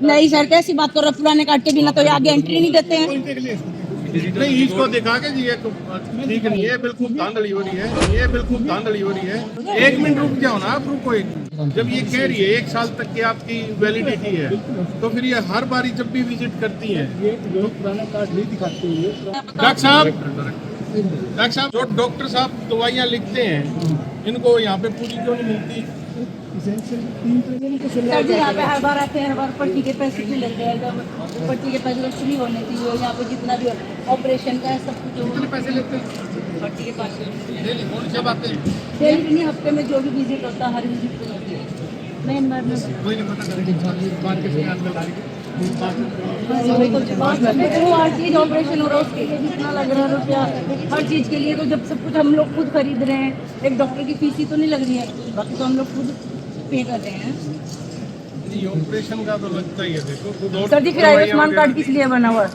नहीं सर, कैसी बात कर रहे हो? पुराने कार्ड के बिना तो ये आगे एंट्री नहीं देते हैं। नहीं, इसको दिखा के जी ये ठीक नहीं है, बिल्कुल धांधली हो रही है, ये बिल्कुल धांधली हो रही है। 1 मिनट रुक जाओ ना, आप रुको एक मिनट। जब ये कह रही है 1 साल तक की आपकी वैलिडिटी है, तो फिर ये हर बारी जब भी विजिट करती है ये पुराना कार्ड नहीं दिखाते हैं। डॉक्टर साहब जो डॉक्टर साहब दवाइयाँ लिखते हैं, इनको यहाँ पे पूरी क्यों नहीं मिलती? सर जी यहाँ पे हर बार आते हैं, हर बार पर्ची के पैसे भी लेते हैं। जब पर्ची के पैसे फ्री होने चाहिए, यहाँ पे जितना भी ऑपरेशन का है सब कुछ कितने पैसे लेते हैं? पर्ची के पैसे डेली कौन से बातें? डेली नहीं, हफ्ते में जो भी विजिट होता है हर विजिट पे होती है। मेन बार में कोई नहीं पता करेगा मार्केट में आजकल आ रही वो हर चीज ऑपरेशन हो रहा है, उसके लिए जितना लग रहा है रुपया हर चीज के लिए, तो जब सब कुछ हम लोग खुद खरीद रहे हैं, एक डॉक्टर की फीस ही तो नहीं लग रही है, बाकी तो हम लोग खुद पे कर रहे हैं। है। ऑपरेशन का तो लगता ही है। देखो सर जी फिर आयुष्मान कार्ड किस लिए बना हुआ है?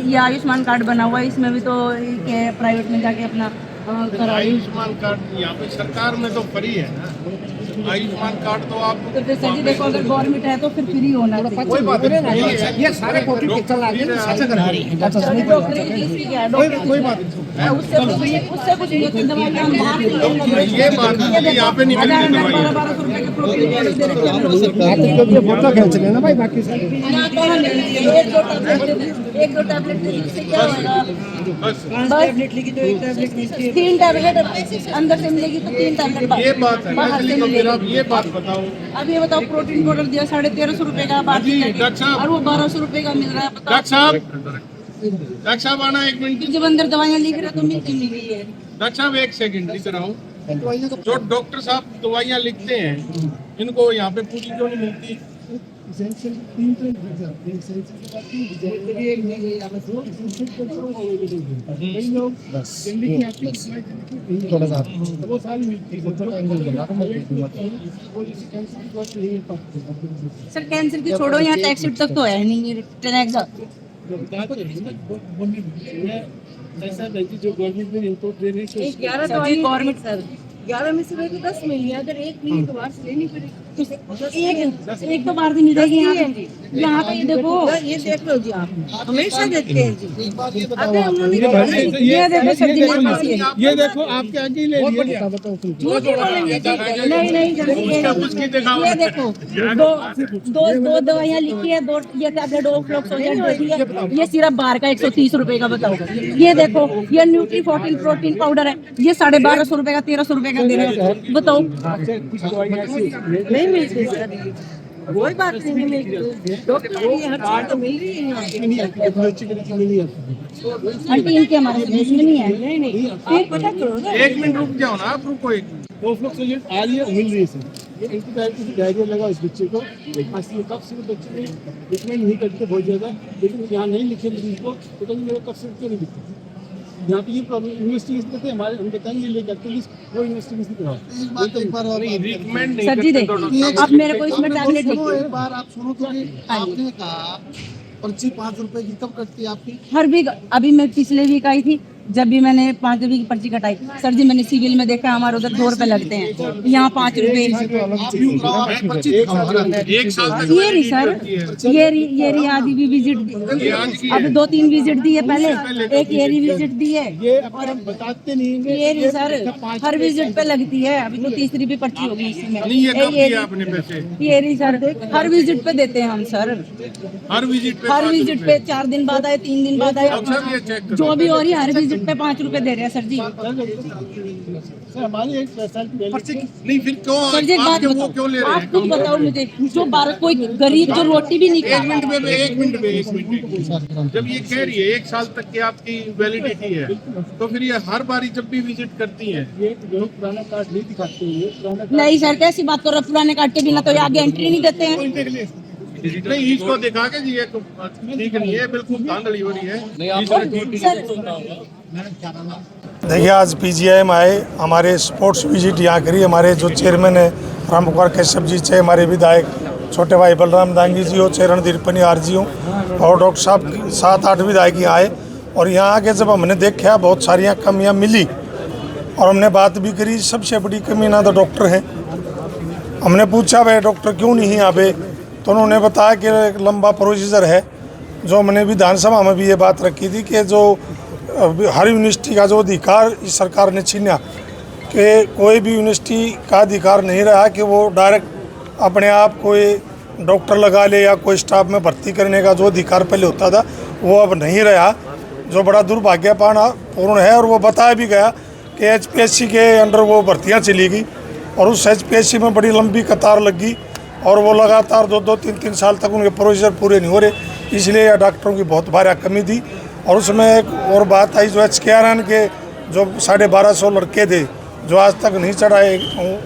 ये आयुष्मान कार्ड बना हुआ है, इसमें भी तो प्राइवेट में जाके अपना कराइए। आयुष्मान कार्ड यहाँ पे सरकार में तो फ्री है ना। आयुष्मान कार्ड तो आप तो फिर सर जी देखो, अगर गवर्नमेंट है तो फिर फ्री होना चाहिए। कोई बात नहीं, ये सारे कोटी चल रहा है, साझा करा रही है। डॉक्टर की फीस भी क्या है? डॉक्टर कोई बात नहीं। उससे कुछ नहीं होती, दवाइयाँ हम बाहर से ले रहे हैं। ये बात नहीं, यहाँ पे नहीं मिलती दवाई। 1200 रुपए के प्रोटीन पाउडर दे रखे हैं हम लोग। ये फोटो खींच लेना भाई, बाकी सारे ना कहाँ मिलती है? एक दो टैबलेट दे दी, उससे क्या होगा? बस टैबलेट लिखी तो एक टैबलेट मिलती है, 3 टैबलेट अंदर से मिलेगी तो 3 टैबलेट ये बात है ना, बाहर से इसलिए तो फिर आप मिलेगी। ये बात बताओ। अब ये बताओ, प्रोटीन पाउडर दिया 1350 रुपए का बात जी, डॉक्टर साहब। और वो 1200 रुपए का मिल रहा है। डॉक्टर साहब आना 1 मिनट। जब अंदर दवाइयाँ लिख रहे तो मिलती नहीं रही है। डॉक्टर साहब 1 सेकंड इधर आओ। जो डॉक्टर साहब दवाइयाँ लिखते हैं, इनको यहाँ पे पूरी क्यों नहीं मिलती? थोड़ा सा वो सारी मिलती सर कैंसिल की छोड़ो, यहाँ टैक्स तक तो है नहीं टैक्स। ऐसा नहीं जो गवर्नमेंट में इम्पोर्ट दे रही है। 11 दवाई गवर्नमेंट सर 11 में से मेरे को 10 मिली, अगर एक मिली तो बाहर से लेनी पड़ेगी। एक तो बाहर से मिल जाएगी। यहाँ पे ये देखो, ये देख लो जी, आप हमेशा देखते हैं जी। अगर उन्होंने ये देखो सर जी मेरे पास ये ये देखो आपके आगे ही ले लिया। झूठ बोलेंगे जी। नहीं जल्दी ये देखो, दो दवाइयाँ लिखी है, 2 ये टैबलेट ऑफ्लोक्सोजन दे दी है, ये सिर्फ बाहर का 130 रुपए का। बताओ ये देखो, ये न्यूट्री 14 प्रोटीन पाउडर है, ये 1250 रुपए का 1300 रुपए का दे रहे हैं। बताओ नहीं मिलती सर, कोई बात नहीं मिलती। डॉक्टर को ये हर चीज तो मिल रही है यहाँ पे। आंटी इनके हमारे देश में नहीं है। नहीं आप पता करो ना। 1 मिनट रुक जाओ ना, आप रुको 1 मिनट। ऑफ्लोक्सोजन आ रही है, मिल रही है सर। ये एंटीबायोटिक डायरिया लगा इस बच्चे को, खांसी कफ से बच्चे ने ट्रीटमेंट नहीं करते बहुत ज़्यादा, लेकिन यहाँ नहीं लिखे मरीज को, तो कहीं मेरे कफ से क्यों नहीं दिखते। यहाँ पे ये प्रॉब्लम इन्वेस्टिगेशन करते हैं हमारे, हम बताएंगे लेकर पुलिस वो इन्वेस्टिगेशन कराओ। रिकमेंड नहीं सर जी करते तो देखिए, आप मेरे को इसमें टैबलेट लिख एक बार आप सुनो तो कि आपने कहा पर्ची 5 रुपए की कब कटती है आपकी? हर वीक। अभी मैं पिछले वीक आई थी, जब भी मैंने 5 रुपए की पर्ची कटाई। सर जी मैंने सिविल में देखा, हमारे उधर 2 रुपए लगते हैं, यहाँ 5 रुपए। एक साल तक ये रही सर, ये रही आदि भी विजिट, अब 2-3 विजिट दी है पहले, एक ये रही विजिट दी है, ये और हम बताते नहीं ये रही सर हर विजिट पे लगती है। अभी तो तीसरी भी पर्ची होगी इसी में। नहीं, ये कब दिया आपने पैसे? ये रही सर, हर विजिट पे देते हैं हम सर, हर विजिट पे हर विजिट पे 4 दिन बाद आए, 3 दिन बाद आए, सब ये चेक करो। जो भी हो रही है हर विजिट पे 5 रुपए दे रहे हैं सर जी। सर हमारी एक पर्ची नहीं, फिर क्यों सर जी एक आप बात क्यों बताओ, क्यों ले रहे आप हैं? खुद बताओ मुझे, जो कोई गरीब जो रोटी भी नहीं 1 खाता। मिनट में 1 मिनट में 1 मिनट। जब ये कह रही है 1 साल तक की आपकी वैलिडिटी है, तो फिर ये हर बारी जब भी विजिट करती है। ये जो पुराना कार्ड नहीं दिखाते हैं, पुराना नहीं सर, कैसी बात कर रहे हो? पुराने कार्ड के बिना तो ये आगे एंट्री नहीं देते हैं। नहीं, इसको दिखा के जी ये ठीक नहीं है, बिल्कुल धांधली हो रही है। देखिए आज पीजीआई में आए, हमारे स्पोर्ट्स विजिट यहाँ करी। हमारे जो चेयरमैन है राम कुमार कश्यप जी थे, हमारे विधायक छोटे भाई बलराम दांगी जी हो, चरण दीपनी आर जी हो, और डॉक्टर साहब 7-8 विधायक यहाँ आए। और यहाँ आके जब हमने देखा बहुत सारी कमियाँ मिली और हमने बात भी करी। सबसे बड़ी कमी ना तो डॉक्टर है। हमने पूछा भाई डॉक्टर क्यों नहीं यहाँ पे, तो उन्होंने बताया कि एक लंबा प्रोसीजर है। जो मैंने विधानसभा में भी ये बात रखी थी कि जो हर यूनिवर्सिटी का जो अधिकार इस सरकार ने छीना, कि कोई भी यूनिवर्सिटी का अधिकार नहीं रहा कि वो डायरेक्ट अपने आप कोई डॉक्टर लगा ले या कोई स्टाफ में भर्ती करने का जो अधिकार पहले होता था वो अब नहीं रहा, जो बड़ा दुर्भाग्यपूर्ण है। और वो बताया भी गया कि HPSC के अंडर वो भर्तियां चली गई और उस HPSC में बड़ी लंबी कतार लग गई और वो लगातार 2-3 साल तक उनके प्रोसीजर पूरे नहीं हो रहे, इसलिए डॉक्टरों की बहुत भारी कमी थी। और उसमें एक और बात आई, जो HKRN के जो 1250 लड़के थे जो आज तक नहीं चढ़ाए,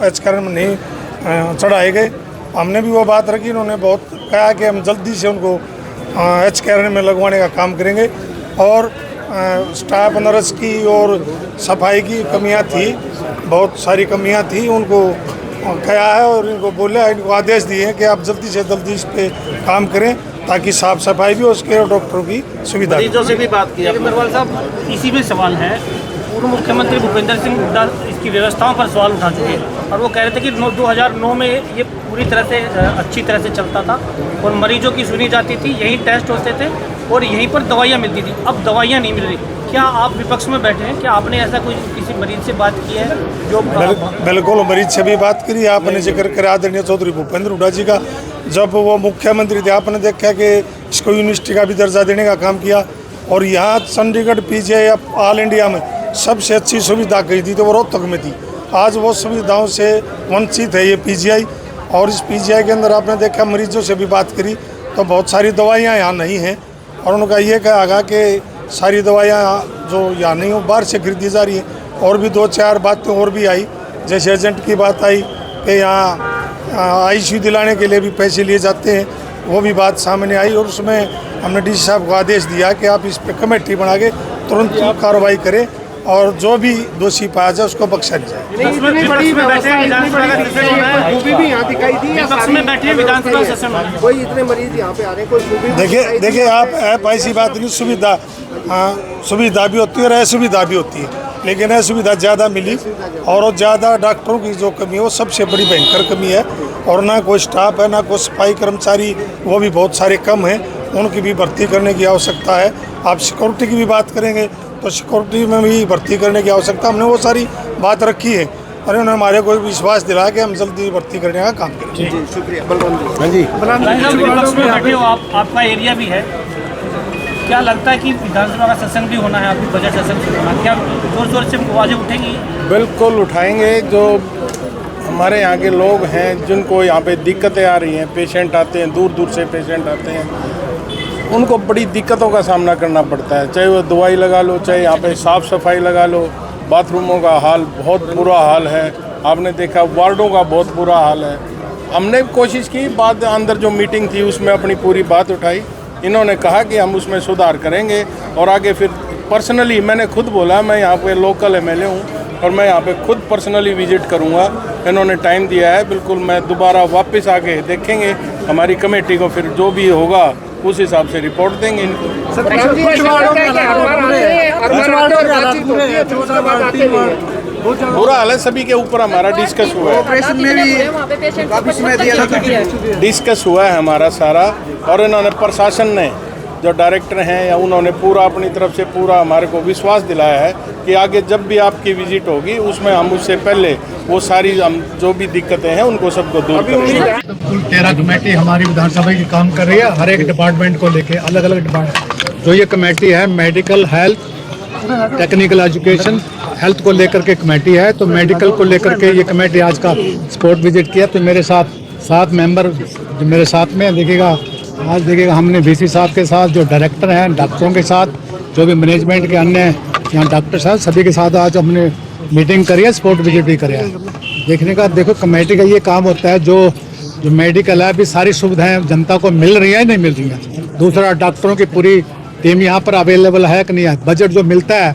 HKRN में नहीं चढ़ाए गए, हमने भी वो बात रखी। उन्होंने बहुत कहा कि हम जल्दी से उनको HKRN में लगवाने का काम करेंगे। और स्टाफ नर्स की और सफाई की कमियां थी, बहुत सारी कमियां थी, उनको कहा है और इनको बोला, इनको आदेश दिए हैं कि आप जल्दी से जल्दी इस पे काम करें ताकि साफ सफाई भी हो सके और डॉक्टरों की सुविधा। मरीजों से भी बात की। अग्रवाल साहब, इसी में सवाल है, पूर्व मुख्यमंत्री भूपेंद्र सिंह हुड्डा इसकी व्यवस्थाओं पर सवाल उठा चुके हैं और वो कह रहे थे कि 2009 में ये पूरी तरह से अच्छी तरह से चलता था और मरीजों की सुनी जाती थी, यहीं टेस्ट होते थे और यहीं पर दवाइयाँ मिलती थी। अब दवाइयाँ नहीं मिल रही। क्या आप विपक्ष में बैठे हैं? क्या आपने ऐसा कोई किसी मरीज से बात की है जो बिल्कुल मरीज से भी बात करी। आपने जिक्र करा आदरणीय चौधरी भूपेंद्र हुड्डा जी का, जब वो मुख्यमंत्री थे आपने देखा कि इसको यूनिवर्सिटी का भी दर्जा देने का काम किया और यहाँ चंडीगढ़ PGI या ऑल इंडिया में सबसे अच्छी सुविधा कही थी तो वो रोहतक में थी। आज वो सुविधाओं से वंचित है ये PGI। और इस PGI के अंदर आपने देखा, मरीजों से भी बात करी तो बहुत सारी दवाइयाँ यहाँ नहीं हैं और उनका ये कहा कि सारी दवाइयाँ जो यहाँ नहीं हो बाहर से खरीदी जा रही हैं। और भी 2-4 बातें और भी आई, जैसे एजेंट की बात आई कि यहाँ ICU दिलाने के लिए भी पैसे लिए जाते हैं, वो भी बात सामने आई। और उसमें हमने DC साहब को आदेश दिया कि आप इस पर कमेटी बना के तुरंत कार्रवाई करें और जो भी दोषी पाया जाए उसको बख्शा नहीं जाए। कोई इतने मरीज यहाँ पे आ रहे हैं, कोई देखिए आप ऐसी बात नहीं, सुविधा भी होती है और असुविधा भी होती है, लेकिन असुविधा ज़्यादा मिली और ज़्यादा डॉक्टरों की जो कमी है वो सबसे बड़ी भयंकर कमी है। और ना कोई स्टाफ है, ना कोई सफाई कर्मचारी, वो भी बहुत सारे कम हैं, उनकी भी भर्ती करने की आवश्यकता है। आप सिक्योरिटी की भी बात करेंगे तो सिक्योरिटी में भी भर्ती करने की आवश्यकता, हमने वो सारी बात रखी है और उन्होंने हमारे को विश्वास दिलाया कि हम जल्दी भर्ती करने का काम करेंगे। शुक्रिया। बलराम जी, आपका एरिया भी है, क्या लगता है कि विधानसभा का सत्संग भी होना है, आपकी बजट सत्संग भी होना, क्या जोर जोर से आवाज़ें उठेंगी? बिल्कुल उठाएंगे। जो हमारे यहाँ के लोग हैं जिनको यहाँ पे दिक्कतें आ रही हैं, पेशेंट आते हैं, दूर दूर से पेशेंट आते हैं, उनको बड़ी दिक्कतों का सामना करना पड़ता है। चाहे वो दवाई लगा लो, चाहे यहाँ पे साफ़ सफाई लगा लो, बाथरूमों का हाल बहुत बुरा हाल है, आपने देखा वार्डों का बहुत बुरा हाल है। हमने कोशिश की, बाद अंदर जो मीटिंग थी उसमें अपनी पूरी बात उठाई, इन्होंने कहा कि हम उसमें सुधार करेंगे और आगे फिर पर्सनली मैंने खुद बोला, मैं यहाँ पे लोकल MLA हूँ और मैं यहाँ पे खुद पर्सनली विजिट करूँगा। इन्होंने टाइम दिया है, बिल्कुल मैं दोबारा वापस आके देखेंगे, हमारी कमेटी को फिर जो भी होगा उस हिसाब से रिपोर्ट देंगे इनको। बुरा हाल है, सभी के ऊपर हमारा डिस्कस हुआ है, डिस्कस हुआ है हमारा सारा। और इन्होंने प्रशासन ने जो डायरेक्टर हैं या उन्होंने पूरा अपनी तरफ से पूरा हमारे को विश्वास दिलाया है कि आगे जब भी आपकी विजिट होगी उसमें हम उससे पहले वो सारी हम जो भी दिक्कतें हैं उनको सबको दूर करेंगे। कुल 13 कमेटी हमारी विधानसभा की काम कर रही है, हर एक डिपार्टमेंट को लेके अलग अलग डिपार्टमेंट। जो ये कमेटी है medical, health, technical education, health को लेकर के कमेटी है। तो मेडिकल को लेकर के ये कमेटी आज का स्पॉट विजिट किया। तो मेरे साथ 7 मेंबर जो मेरे साथ में देखिएगा, आज देखिएगा हमने VC साहब के साथ, जो डायरेक्टर हैं, डॉक्टरों के साथ, जो भी मैनेजमेंट के अन्य यहाँ डॉक्टर साहब, सभी के साथ आज हमने मीटिंग करी है, स्पॉट विजिट भी करी है। देखने का देखो कमेटी का ये काम होता है, जो मेडिकल है अभी सारी सुविधाएं जनता को मिल रही है नहीं मिल रही है। दूसरा, डॉक्टरों की पूरी टीम यहाँ पर अवेलेबल है कि नहीं है। बजट जो मिलता है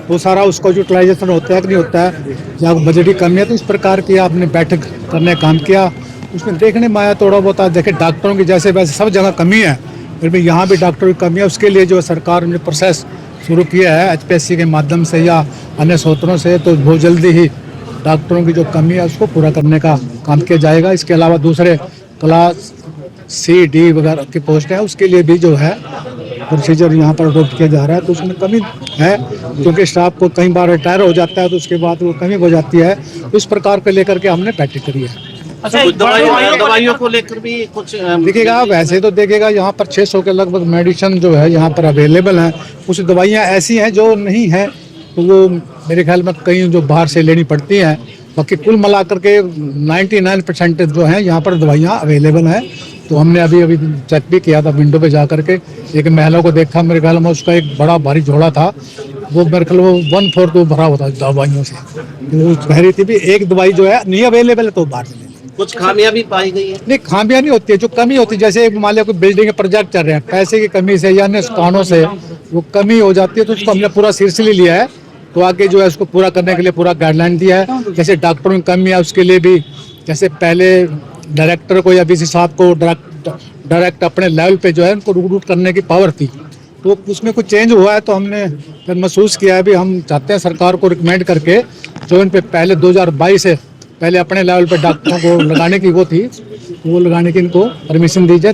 वो सारा उसको यूटिलाइजेशन होता है कि नहीं होता है, या बजट की कमी है। तो इस प्रकार की आपने बैठक करने काम किया, उसमें देखने में आया थोड़ा बहुत। देखे डॉक्टरों की जैसे वैसे सब जगह कमी है, फिर भी यहाँ भी डॉक्टरों की कमी है। उसके लिए जो सरकार ने प्रोसेस शुरू किया है HPSC के माध्यम से या अन्य स्रोतों से, तो बहुत जल्दी ही डॉक्टरों की जो कमी है उसको पूरा करने का काम किया जाएगा। इसके अलावा दूसरे क्लास C, D वगैरह की पोस्ट है, उसके लिए भी जो है प्रोसीजर यहाँ पर अडोप्ट किया जा रहा है। तो उसमें कमी है, क्योंकि स्टाफ को कई बार रिटायर हो जाता है तो उसके बाद वो कमी हो जाती है। इस प्रकार को लेकर के हमने बैठक करी है। अच्छा, दवाइयों को लेकर भी कुछ देखिएगा, वैसे तो देखिएगा यहाँ पर 600 के लगभग मेडिसिन जो है यहाँ पर अवेलेबल हैं। कुछ दवाइयाँ ऐसी हैं जो नहीं हैं, तो वो मेरे ख्याल में कहीं जो बाहर से लेनी पड़ती हैं। बाकी कुल मिला करके 99% जो हैं यहाँ पर दवाइयाँ अवेलेबल हैं। तो हमने अभी चेक भी किया था विंडो पे जा करके, एक महिला को देखा, मेरे ख्याल में उसका एक बड़ा भारी झोला था, वो मेरे ख्याल वो 1/4 तो भरा होता दवाइयों से। तो वो कह रही थी भी एक दवाई जो है नहीं अवेलेबल है तो बाहर से ले। कुछ खामियां भी पाई गई है। नहीं, खामियां नहीं होती है, जो कमी होती है, जैसे मान लिया कोई बिल्डिंग के प्रोजेक्ट चल रहे हैं, पैसे की कमी से या अन्य कारणों से वो कमी हो जाती है, तो उसको हमने पूरा सीरियसली लिया है। तो आगे जो है उसको पूरा करने के लिए पूरा गाइडलाइन दिया है। जैसे डॉक्टरों की कमी है उसके लिए भी, जैसे पहले डायरेक्टर को या वीसी साहब को डायरेक्ट अपने लेवल पे जो है उनको रिक्रूट करने की पावर थी, तो उसमें कुछ चेंज हुआ है। तो हमने फिर महसूस किया है भी हम चाहते हैं सरकार को रिकमेंड करके जो इन पे पहले 2022 से पहले अपने लेवल पे डॉक्टरों को लगाने की वो थी, वो लगाने की इनको परमिशन दी जाए।